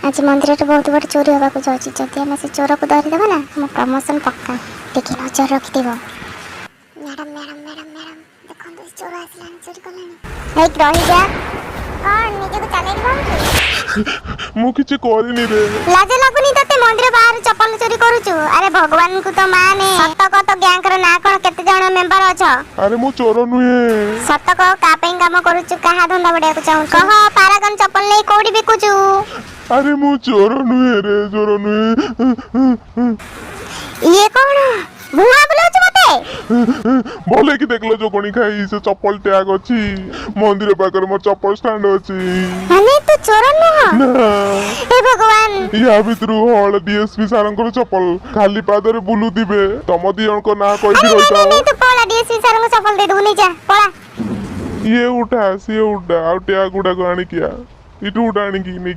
आज मंदिर में बहुत बड़ चोरी होगा जाऊँगी जदि आम से चोर को धरीदेव ना मो प्रमोशन पक्का टे नजर रखिथ मैडम मैडम मैडम मैडम देखो चोर आसला चोरी कला रही जा कौन निजे को चले मु किछि करनी रे लाज लगुनी तते मंदिर बाहर चप्पल चोरी करूछु अरे भगवान को तो माने सत को तो गैंग रो ना कोन केते जण मेंबर अछ अरे मु चोर नुहे सत को का पे काम करूछु कहा धंदा बडे को चाहू कह पारागन चप्पल नै कोडी बिकुछु अरे मु चोर नुहे रे चोर नुहे ये कौन भुआ बोलछ मते बोले कि देखलो जो कोनी खाई से चप्पल टैग अछि मंदिर पाकर मोर चप्पल स्टैंड अछि अने तू चोर न ना हे भगवान या भितरु हल डीएसपी सारंकर चप्पल खाली पादरे बुलु दिबे तम दी जण को ना कहि रहता नहीं तू पळा डीएसपी सर को चप्पल दे दू नहीं जा पळा ये उठा सी उठा आ टैग गुडा को आनी किया इटू उठा आनी की नहीं